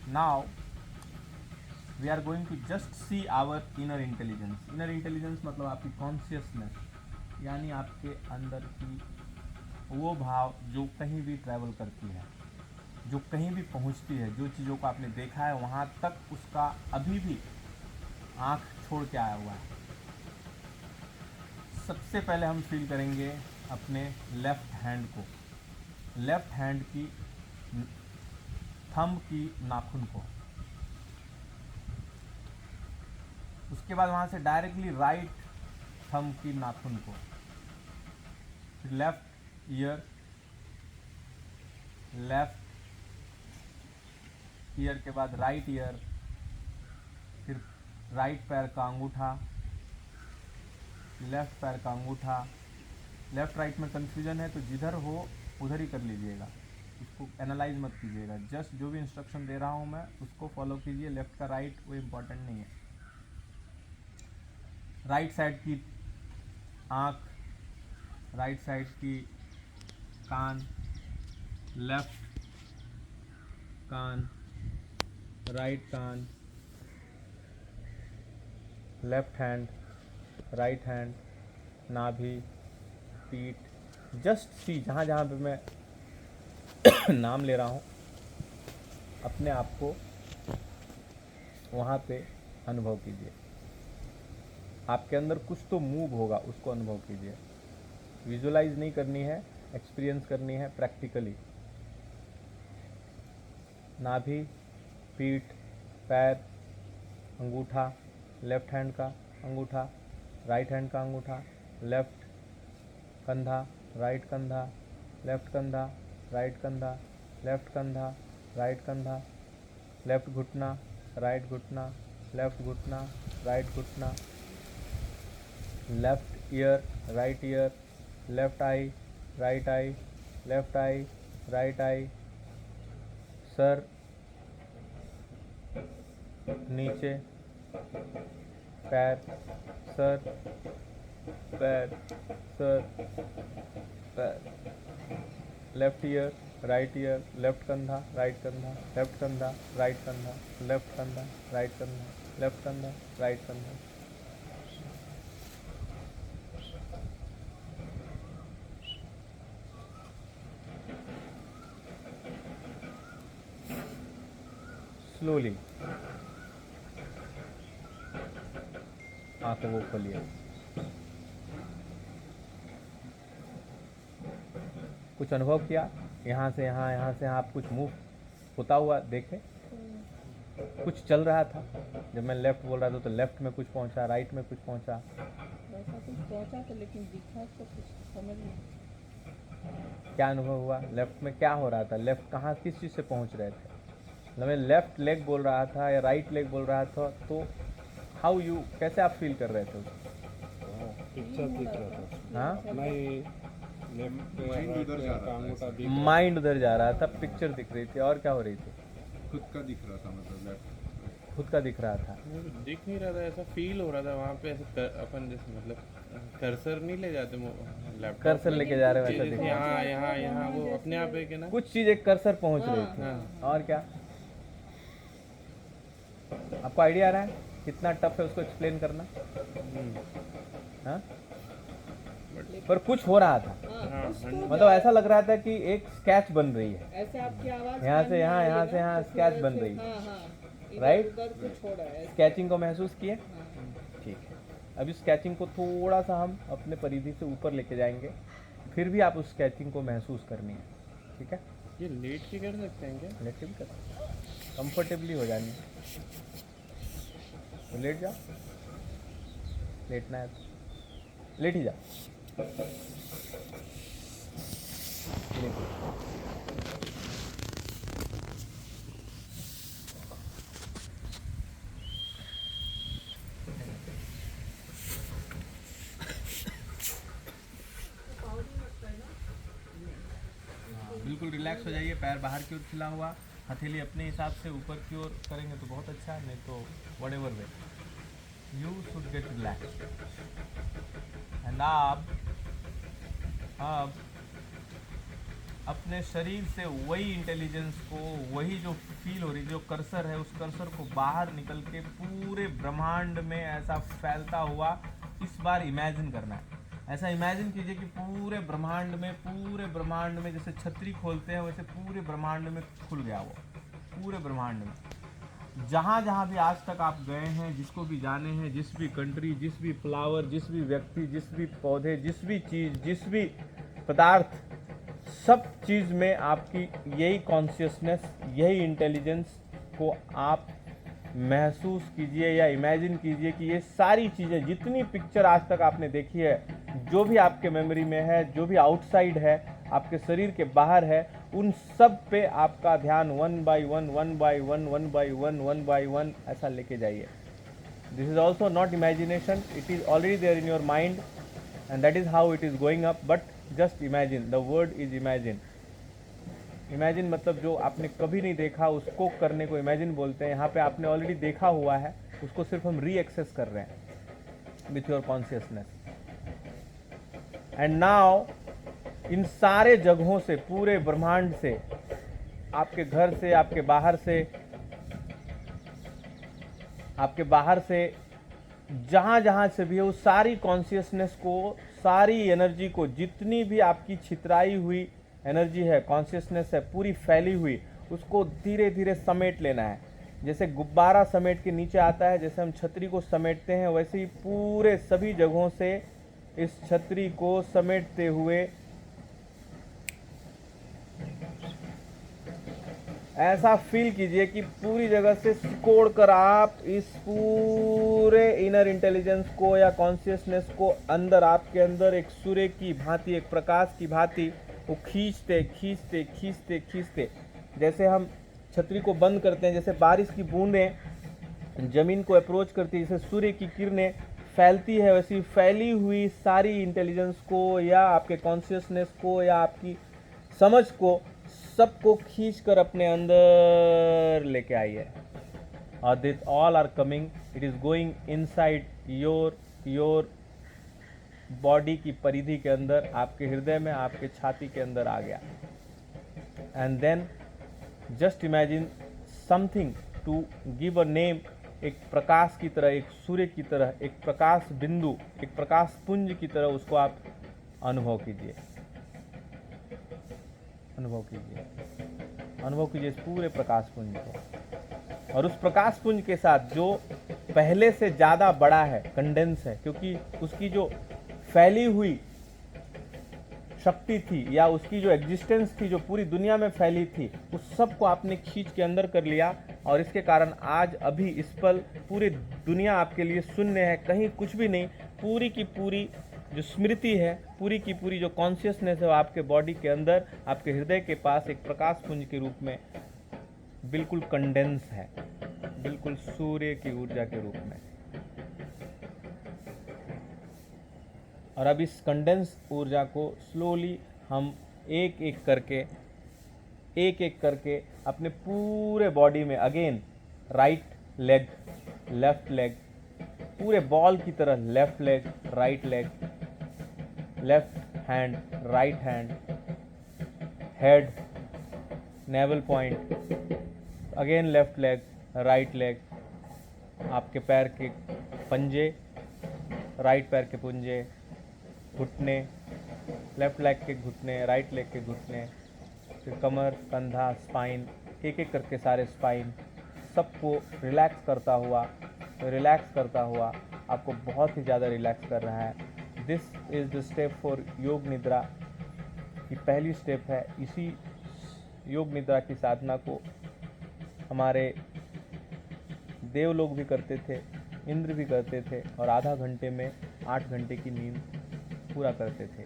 Now we are going to just see our inner intelligence. Inner intelligence मतलब आपकी consciousness, यानी आपके अंदर की वो भाव जो कहीं भी ट्रैवल करती है, जो कहीं भी पहुंचती है, जो चीज़ों को आपने देखा है वहाँ तक उसका अभी भी आँख छोड़ के आया हुआ है। सबसे पहले हम फील करेंगे अपने लेफ्ट हैंड को, लेफ्ट हैंड की थंब की नाखून को। उसके बाद वहाँ से डायरेक्टली राइट थंब की नाखून को, फिर लेफ्ट ईयर, लेफ्ट ईयर के बाद राइट ईयर, फिर राइट पैर का अंगूठा, लेफ्ट पैर का अंगूठा। लेफ्ट राइट में कन्फ्यूजन है तो जिधर हो उधर ही कर लीजिएगा, उसको एनालाइज मत कीजिएगा। जस्ट जो भी इंस्ट्रक्शन दे रहा हूँ मैं उसको फॉलो कीजिए। लेफ्ट का राइट वो इम्पोर्टेंट नहीं है। राइट साइड की आँख, राइट साइड की कान, लेफ्ट कान, राइट कान, लेफ्ट हैंड, राइट हैंड, नाभि, पीठ। जस्ट सी, जहाँ जहाँ पे मैं नाम ले रहा हूँ अपने आप को वहाँ पे अनुभव कीजिए। आपके अंदर कुछ तो मूव होगा, उसको अनुभव कीजिए। विजुलाइज नहीं करनी है, एक्सपीरियंस करनी है प्रैक्टिकली। नाभि, पीठ, पैर, अंगूठा, लेफ्ट हैंड का अंगूठा, राइट हैंड का अंगूठा, लेफ्ट कंधा, राइट कंधा, लेफ्ट कंधा, राइट कंधा, लेफ्ट कंधा, राइट कंधा, लेफ्ट घुटना, राइट घुटना, लेफ्ट घुटना, राइट घुटना, left ear, right year, left I, right I, left I, right I, sir नीचे, पैर, सर, पैर, सर, पैर, left ear, right year, left कंधा, राइट कंधा, लेफ्ट कंधा, राइट कंधा, लेफ्ट कंधा, राइट कंधा, लेफ्ट कंधा, राइट कंधा। स्लोली आंखों को खोलिए। कुछ अनुभव किया, यहाँ से यहाँ, यहाँ से यहाँ, आप कुछ मूव होता हुआ देखे? कुछ चल रहा था? जब मैं लेफ्ट बोल रहा था तो लेफ्ट में कुछ पहुँचा, राइट में कुछ पहुँचा? वैसा कुछ पहुंचा तो, लेकिन दिखा तो कुछ समझ नहीं। क्या अनुभव हुआ? लेफ्ट में क्या हो रहा था? लेफ्ट कहाँ, किस चीज़ से पहुँच रहे थे? मैं लेफ्ट लेग बोल रहा था या राइट लेग बोल रहा था, तो हाउ यू, कैसे आप फील कर रहे थे उसको? पिक्चर दिख रहा था। हाँ, नहीं, लेफ्ट माइंड उधर जा रहा अंगूठा था, दिख रहा माइंड उधर जा रहा था, पिक्चर दिख रही थी। और क्या हो रही थी? खुद का दिख रहा था, मतलब लेफ्ट। खुद का दिख रहा था। था। दिख नहीं रहा था, ऐसा फील हो रहा था वहाँ पे। ऐसे अपन जैसे मतलब कर्सर नहीं ले जाते लैपटॉप, कर्सर लेके जा रहे वैसा दिख जैसे रहा यहाँ यहाँ यहाँ वो अपने आप है कि ना। था। कुछ चीज़ एक कर्सर पहुँच रही थी। हाँ। और क्या? आपको आइडिया आ रहा है कितना टफ है उसको एक्सप्लेन करना? हाँ, पर कुछ हो रहा था। मतलब ऐसा लग रहा था कि एक स्केच बन रही है, ऐसे आपकी आवाज यहाँ से यहाँ, यहाँ से यहाँ स्केच बन रही है। हाँ हाँ, राइट? उधर कुछ हो रहा है। स्केचिंग को महसूस किए? हाँ। ठीक है। अब इस स्केचिंग को थोड़ा सा हम अपने परिधि से ऊपर लेके जाएंगे, फिर भी आप उस स्केचिंग को महसूस करनी है। ठीक है? ये लेट के कर सकते हैं क्या? लेट के भी कर, कंफर्टेबली हो जानी है तो लेट जाओ। लेटना है तो लेट ही जाओ। लेट। बिल्कुल रिलैक्स हो जाइए। पैर बाहर की ओर खिला हुआ, हथेली अपने हिसाब से ऊपर की ओर करेंगे तो बहुत अच्छा है, नहीं तो what ever way you should get relax. And अब अपने शरीर से वही इंटेलिजेंस को, वही जो फील हो रही, जो कर्सर है, उस कर्सर को बाहर निकल के पूरे ब्रह्मांड में ऐसा फैलता हुआ इस बार इमेजिन करना है। ऐसा इमेजिन कीजिए कि पूरे ब्रह्मांड में जैसे छतरी खोलते हैं वैसे पूरे ब्रह्मांड में खुल गया वो, पूरे ब्रह्मांड में जहाँ जहाँ भी आज तक आप गए हैं, जिसको भी जाने हैं, जिस भी कंट्री, जिस भी फ्लावर, जिस भी व्यक्ति, जिस भी पौधे, जिस भी चीज़, जिस भी पदार्थ, सब चीज़ में आपकी यही कॉन्शियसनेस, यही इंटेलिजेंस को आप महसूस कीजिए या इमेजिन कीजिए कि ये सारी चीज़ें, जितनी पिक्चर आज तक आपने देखी है, जो भी आपके मेमोरी में है, जो भी आउटसाइड है, आपके शरीर के बाहर है, उन सब पे आपका ध्यान वन बाय वन ऐसा लेके जाइए। This is also not imagination, it is already there in your mind and that is how it is going up, but just imagine, the word is imagine. Imagine मतलब जो आपने कभी नहीं देखा उसको करने को इमेजिन बोलते हैं। यहाँ पे आपने ऑलरेडी देखा हुआ है, उसको सिर्फ हम री एक्सेस कर रहे हैं with your consciousness. And now in सारे जगहों से, पूरे ब्रह्मांड से, आपके घर से, आपके बाहर से, जहाँ जहाँ से भी है, उस सारी कॉन्शियसनेस को, सारी एनर्जी को, जितनी भी आपकी छितराई हुई एनर्जी है, कॉन्शियसनेस है, पूरी फैली हुई, उसको धीरे धीरे समेट लेना है। जैसे गुब्बारा समेट के नीचे आता है, जैसे हम छतरी को समेटते हैं, वैसे ही पूरे सभी जगहों से इस छतरी को समेटते हुए ऐसा फील कीजिए कि पूरी जगह से सिकोड़ कर आप इस पूरे इनर इंटेलिजेंस को या कॉन्शियसनेस को अंदर, आपके अंदर एक सूर्य की भांति, एक प्रकाश की भांति वो खींचते खींचते खींचते खींचते, जैसे हम छतरी को बंद करते हैं, जैसे बारिश की बूंदें जमीन को अप्रोच करती है, जैसे सूर्य की किरणें फैलती है, वैसी फैली हुई सारी इंटेलिजेंस को या आपके कॉन्शियसनेस को या आपकी समझ को, सबको खींच कर अपने अंदर लेके आइए। और this all are coming, it is going inside your body की परिधि के अंदर, आपके हृदय में, आपके छाती के अंदर आ गया। And then just imagine something to give a name, एक प्रकाश की तरह, एक सूर्य की तरह, एक प्रकाश बिंदु, एक प्रकाश पुंज की तरह उसको आप अनुभव कीजिए, अनुभव कीजिए इस पूरे प्रकाश पुंज को। और उस प्रकाश पुंज के साथ जो पहले से ज़्यादा बड़ा है, कंडेंस है, क्योंकि उसकी जो फैली हुई शक्ति थी या उसकी जो एग्जिस्टेंस थी, जो पूरी दुनिया में फैली थी, उस सब को आपने खींच के अंदर कर लिया। और इसके कारण आज अभी इस पल पूरी दुनिया आपके लिए शून्य है, कहीं कुछ भी नहीं। पूरी की पूरी जो स्मृति है, पूरी की पूरी जो कॉन्शियसनेस है, वो आपके बॉडी के अंदर, आपके हृदय के पास एक प्रकाश पुंज के रूप में बिल्कुल कंडेंस है, बिल्कुल सूर्य की ऊर्जा के रूप में। और अब इस कंडेंस ऊर्जा को स्लोली हम एक एक करके अपने पूरे बॉडी में, again right leg, left leg, पूरे बॉल की तरह left leg, right leg, left hand, right hand, head, naval point, again left leg, right leg, आपके पैर के पंजे, राइट पैर के पंजे, घुटने, लेफ्ट लेग के घुटने, राइट लेग के घुटने, फिर कमर, कंधा, स्पाइन, एक एक करके सारे स्पाइन, सबको रिलैक्स करता हुआ आपको बहुत ही ज़्यादा रिलैक्स कर रहा है। This is the step for योग निद्रा। ये पहली स्टेप है। इसी योग निद्रा की साधना को हमारे देव लोग भी करते थे, इंद्र भी करते थे, और आधा घंटे में 8 घंटे की नींद पूरा करते थे।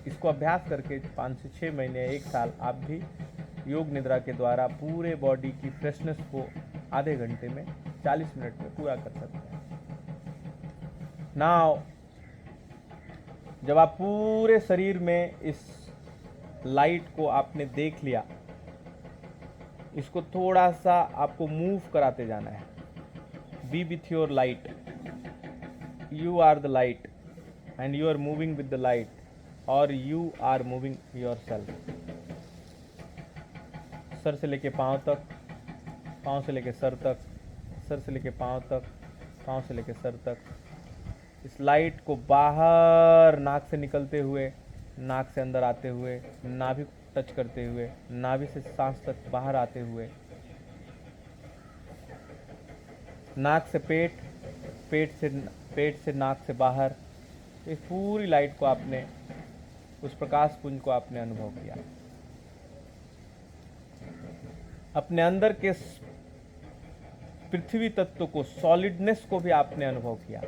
इसको अभ्यास करके 5 से 6 महीने, 1 साल आप भी योग निद्रा के द्वारा पूरे बॉडी की फ्रेशनेस को आधे घंटे में, 40 मिनट में पूरा कर सकते हैं। नाउ जब आप पूरे शरीर में इस लाइट को आपने देख लिया, इसको थोड़ा सा आपको मूव कराते जाना है। Be with your light, you are the light and you are moving with the light, or you are moving yourself. Sir से लेके पाँव तक, पाँव से लेके सर तक, सर से लेके पाँव तक, पाँव से लेके सर तक। इस लाइट को बाहर नाक से निकलते हुए, नाक से अंदर आते हुए, नाभि को टच करते हुए, नाभि से सांस तक बाहर आते हुए, नाक से पेट, पेट से नाक से बाहर। इस पूरी लाइट को आपने, उस प्रकाश पुंज को आपने अनुभव किया। अपने अंदर के पृथ्वी तत्व को, सॉलिडनेस को भी आपने अनुभव किया।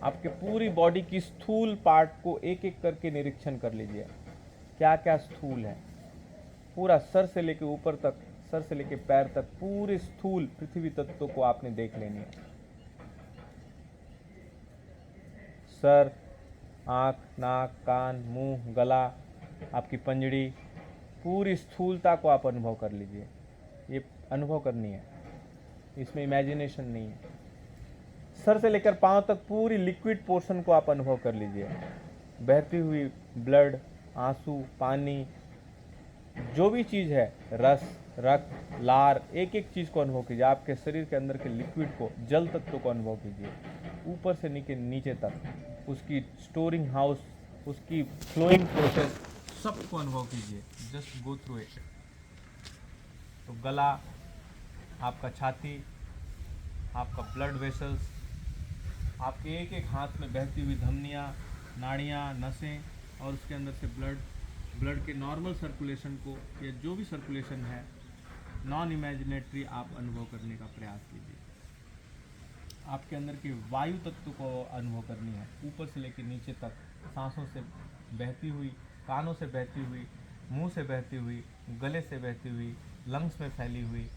आपके पूरी बॉडी की स्थूल पार्ट को एक एक करके निरीक्षण कर लीजिए, क्या क्या स्थूल है। पूरा सर से लेके ऊपर तक, सर से लेके पैर तक पूरे स्थूल पृथ्वी तत्व को आपने देख लेनी है। सर, आँख, नाक, कान, मुंह, गला, आपकी पंजड़ी, पूरी स्थूलता को आप अनुभव कर लीजिए। ये अनुभव करनी है, इसमें इमेजिनेशन नहीं है। सर से लेकर पांव तक पूरी लिक्विड पोर्शन को आप अनुभव कर लीजिए। बहती हुई ब्लड, आंसू, पानी, जो भी चीज़ है, रस, रक्त, लार, एक एक चीज़ को अनुभव कीजिए। आपके शरीर के अंदर के लिक्विड को, जल तत्व को अनुभव कीजिए, ऊपर से नीचे तक, उसकी स्टोरिंग हाउस, उसकी फ्लोइंग प्रोसेस, सबको अनुभव कीजिए। Just go through it. तो गला, आपका छाती, आपका ब्लड वेसल्स, आपके एक एक हाथ में बहती हुई धमनियाँ, नाड़ियाँ, नसें, और उसके अंदर से ब्लड के नॉर्मल सर्कुलेशन को, या जो भी सर्कुलेशन है नॉन इमेजिनेटरी, आप अनुभव करने का प्रयास कीजिए। आपके अंदर के वायु तत्व को अनुभव करनी है, ऊपर से लेकर नीचे तक, सांसों से बहती हुई, कानों से बहती हुई, मुंह से बहती हुई, गले से बहती हुई, लंग्स में फैली हुई,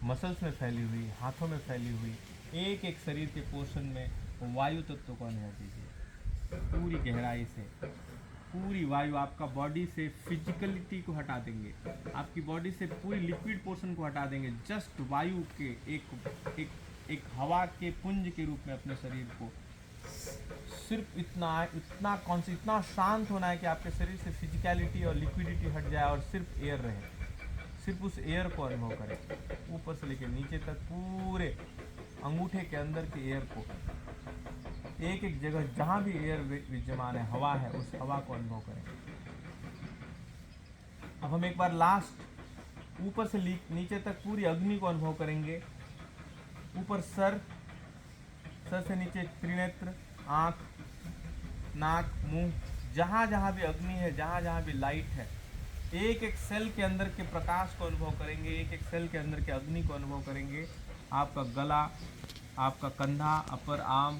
मसल्स में फैली हुई, हाथों में फैली हुई, एक एक शरीर के पोर्शन में वायु तत्व को अनुभव कीजिए पूरी गहराई से। पूरी वायु आपका बॉडी से फिजिकलिटी को हटा देंगे, आपकी बॉडी से पूरी लिक्विड पोर्शन को हटा देंगे। जस्ट वायु के एक हवा के पुंज के रूप में अपने शरीर को, सिर्फ इतना शांत होना है कि आपके शरीर से फिजिकलिटी और लिक्विडिटी हट जाए और सिर्फ एयर रहे। सिर्फ उस एयर को अनुभव करें, ऊपर से लेकर नीचे तक, पूरे अंगूठे के अंदर के एयर को, एक एक जगह जहाँ भी एयर विद्यमान है, हवा है, उस हवा को अनुभव करें। अब हम एक बार लास्ट ऊपर से नीचे तक पूरी अग्नि को अनुभव करेंगे। ऊपर सर से नीचे त्रिनेत्र, आँख, नाक, मुंह, जहाँ जहाँ भी अग्नि है, जहाँ जहाँ भी लाइट है, एक एक सेल के अंदर के प्रकाश को अनुभव करेंगे, एक एक सेल के अंदर के अग्नि को अनुभव करेंगे। आपका गला, आपका कंधा, अपर आर्म,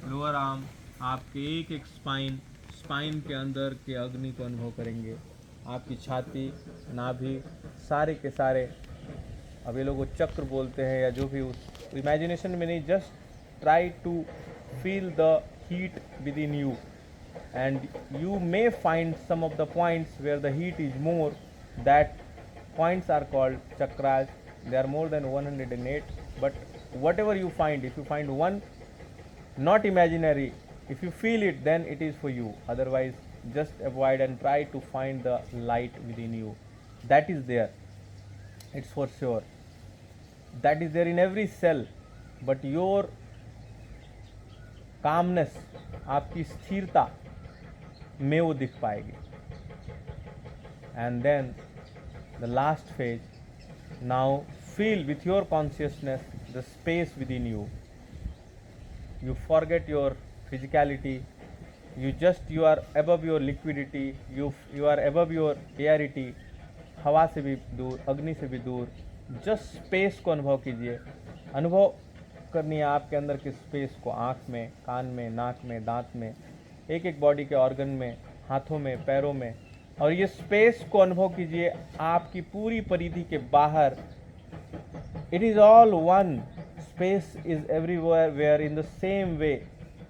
लोअर आर्म, आपके एक एक स्पाइन के अंदर के अग्नि को अनुभव करेंगे। आपकी छाती, नाभि, सारे के सारे, अब ये लोग चक्र बोलते हैं या जो भी, उस इमेजिनेशन में नहीं, just try to feel the heat within you, and you may find some of the points where the heat is more. That points are called chakras. They are more than 108, but whatever you find, if you find one not imaginary, if you feel it, then it is for you. Otherwise just avoid and try to find the light within you. That is there, it's for sure, that is there in every cell, but your calmness, आपकी स्थिरता में वो दिख पाएगी। And then the last phase, now feel with your consciousness the space within you. You forget your physicality, you are above your liquidity, you are above your airity, हवा से भी दूर, अग्नि से भी दूर। जस्ट स्पेस को अनुभव कीजिए। अनुभव करनी है आपके अंदर के स्पेस को, आँख में, कान में, नाक में, दांत में, एक एक बॉडी के ऑर्गन में, हाथों में, पैरों में, और ये स्पेस को अनुभव कीजिए आपकी पूरी परिधि के बाहर। It is all one, space is everywhere, where in the same way,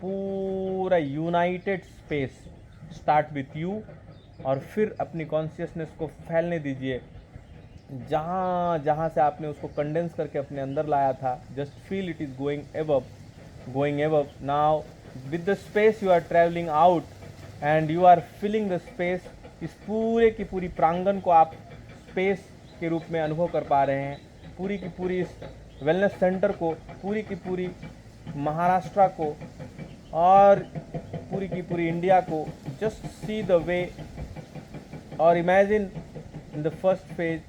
पूरा united space. Start with you, और फिर अपनी कॉन्शियसनेस को फैलने दीजिए जहाँ जहाँ से आपने उसको कंडेंस करके अपने अंदर लाया था। Just feel it is going above now. With the space you are traveling out and you are filling the space। इस पूरे की पूरी प्रांगण को आप स्पेस के रूप में अनुभव कर पा रहे हैं। पूरी की पूरी इस वेलनेस सेंटर को, पूरी की पूरी महाराष्ट्र को और पूरी की पूरी इंडिया को, जस्ट सी द वे और imagine in the first phase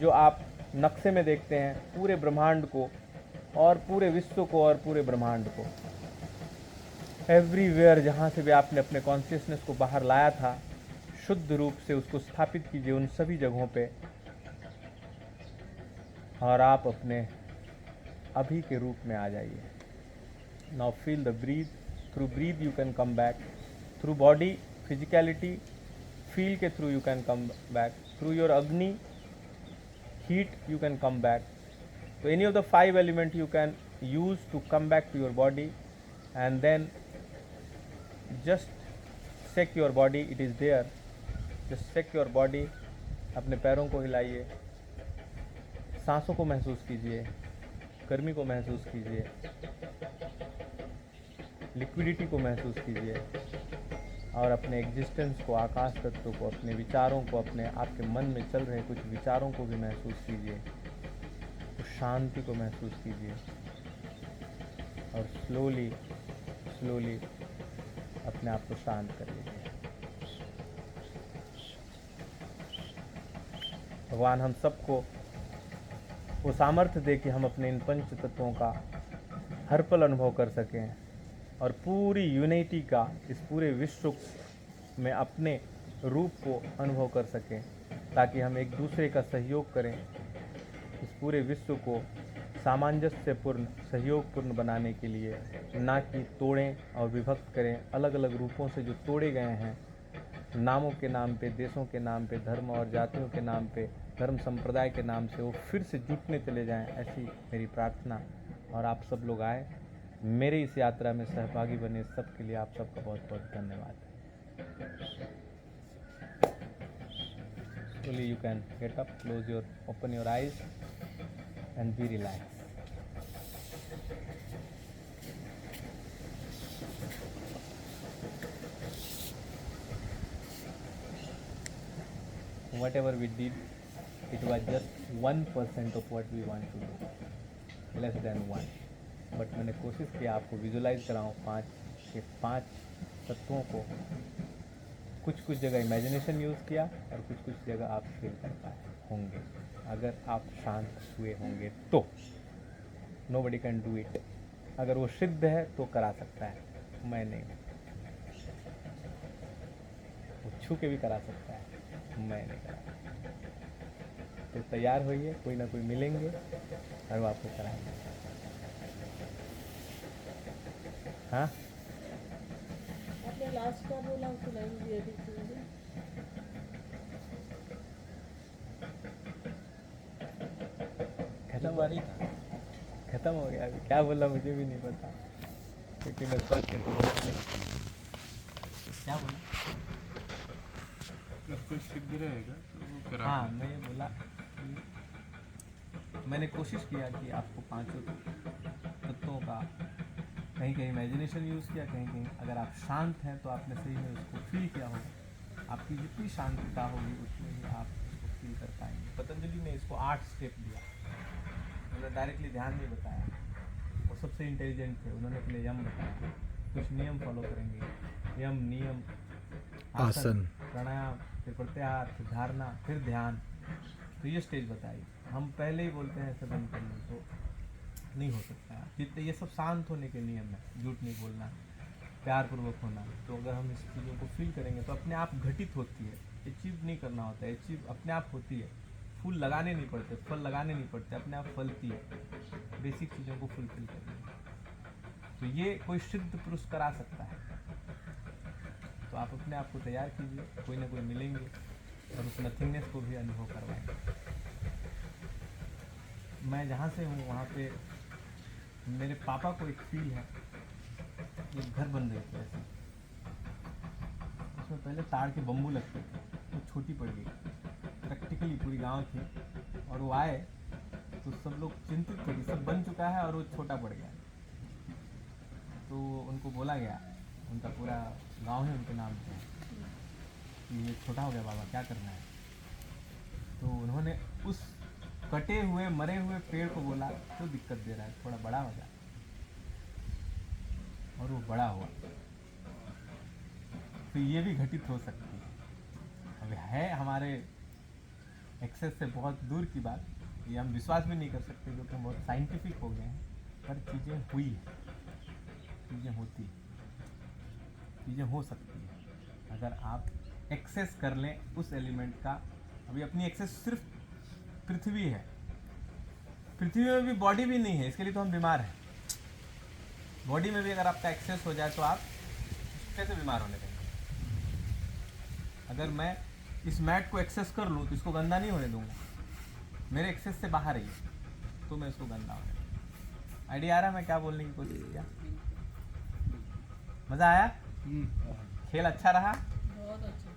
जो आप नक्शे में देखते हैं पूरे ब्रह्मांड को और पूरे विश्व को और पूरे ब्रह्मांड को। एवरीवेयर जहाँ से भी आपने अपने कॉन्शियसनेस को बाहर लाया था, शुद्ध रूप से उसको स्थापित कीजिए उन सभी जगहों पे और आप अपने अभी के रूप में आ जाइए। Now feel the breath, through breath you can come back, through body physicality feel के through you can come back, through your agni heat you can come back. So any of the 5 element you can use to come back to your body, and then just check your body, it is there. Just check your body. अपने पैरों को हिलाइए, सांसों को महसूस कीजिए, गर्मी को महसूस कीजिए, लिक्विडिटी को महसूस कीजिए और अपने एग्जिस्टेंस को, आकाश तत्व को, अपने विचारों को, अपने आपके मन में चल रहे कुछ विचारों को भी महसूस कीजिए, उस शांति को महसूस कीजिए और स्लोली स्लोली अपने आप को शांत कर लीजिए। भगवान हम सबको वो सामर्थ्य दे कि हम अपने इन पंच तत्वों का हर पल अनुभव कर सकें और पूरी यूनिटी का इस पूरे विश्व में अपने रूप को अनुभव कर सकें, ताकि हम एक दूसरे का सहयोग करें, इस पूरे विश्व को सामंजस्यपूर्ण, सहयोगपूर्ण बनाने के लिए, ना कि तोड़ें और विभक्त करें। अलग अलग रूपों से जो तोड़े गए हैं, नामों के नाम पे, देशों के नाम पे, धर्म और जातियों के नाम पे, धर्म संप्रदाय के नाम से, वो फिर से जुटने चले जाएं, ऐसी मेरी प्रार्थना। और आप सब लोग आए, मेरे इस यात्रा में सहभागी बने, सब के लिए आप सबका बहुत बहुत धन्यवाद। Slowly you can get up, open your eyes and be relaxed. Whatever we did, it was just 1% of what we want to do, less than 1. But मैंने कोशिश की आपको विजुलाइज कराऊँ 5 तत्वों को। कुछ कुछ जगह इमेजिनेशन यूज़ किया और कुछ कुछ जगह आप फील कर पाए होंगे, अगर आप शांत हुए होंगे तो। Nobody can do it. अगर वो सिद्ध है तो करा सकता है, मैं नहीं। वो छू के भी करा सकता है, मैं नहीं करा। तो तैयार होइए, कोई ना कोई मिलेंगे और वो आपको कराएंगे। हाँ, आपने लास्ट का बोला सुनाएंगे अभी सुनिए। खत्म वाली था, खत्म हो गया। अभी क्या बोला मुझे भी नहीं पता, क्योंकि मैं सोच के क्या बोला। कोई सिद्ध रहेगा तो वो करा। हाँ, मैं ये बोला कि मैंने कोशिश किया कि आपको 5 तत्वों का कहीं कहीं इमेजिनेशन यूज़ किया, कहीं कहीं अगर आप शांत हैं तो आपने सही में उसको फील किया होगा। आपकी जितनी शांतता होगी उतनी ही आप उसको फील कर पाएंगे। पतंजलि ने इसको 8 स्टेप दिया, उन्होंने डायरेक्टली ध्यान नहीं बताया, वो सबसे इंटेलिजेंट थे, उन्होंने पहले यम बताया, कुछ नियम फॉलो करेंगे, यम, नियम, आसन, प्राणायाम, फिर प्रत्याहार, फिर धारणा, फिर ध्यान। तो ये स्टेज बताई। हम पहले ही बोलते हैं ऐसे बंद कर लो तो नहीं हो सकता है। जितने ये सब शांत होने के नियम है, झूठ नहीं बोलना, प्यार पूर्वक होना। तो अगर हम इस चीज़ों को फील करेंगे तो अपने आप घटित होती है, अचीव नहीं करना होता है, अचीव अपने आप होती है। फूल लगाने नहीं पड़ते, फल लगाने नहीं पड़ते, अपने आप फलती है। बेसिक चीज़ों को फुलफिल करनी, तो ये कोई सिद्ध पुरुष करा सकता है। तो आप अपने आप को तैयार कीजिए, कोई ना कोई मिलेंगे और उस नथिंगनेस को भी अनुभव करवाएंगे। मैं जहाँ से हूँ वहाँ पे मेरे पापा को एक फील है, एक घर बन रही थी ऐसे, उसमें पहले ताड़ के बम्बू लगते थे, वो छोटी पड़ गई, प्रैक्टिकली पूरी गांव थी, और वो आए तो सब लोग चिंतित थे कि सब बन चुका है और वो छोटा पड़ गया। तो उनको बोला गया, उनका पूरा गांव है उनके नाम पे, कि ये छोटा हो गया बाबा, क्या करना है। तो उन्होंने उस कटे हुए मरे हुए पेड़ को बोला तो दिक्कत दे रहा है, थोड़ा बड़ा हो जा, और वो बड़ा हुआ, तो ये भी घटित हो सकती है। अब है हमारे एक्सेस से बहुत दूर की बात, ये हम विश्वास भी नहीं कर सकते क्योंकि हम बहुत साइंटिफिक हो गए हैं, पर चीज़ें हुई हैं, चीज़ें होती हैं, चीज़ें हो सकती हैं अगर आप एक्सेस कर लें उस एलिमेंट का। अभी अपनी एक्सेस सिर्फ पृथ्वी है, पृथ्वी में भी बॉडी भी नहीं है, इसके लिए तो हम बीमार हैं। बॉडी में भी अगर आपका एक्सेस हो जाए तो आप कैसे बीमार होने देंगे? अगर मैं इस मैट को एक्सेस कर लूँ तो इसको गंदा नहीं होने दूंगा, मेरे एक्सेस से बाहर ही तो मैं इसको गंदा होने दूंगा। आइडिया आ रहा है मैं क्या बोलने की कोशिश किया? मज़ा आया? खेल अच्छा रहा? बहुत अच्छा।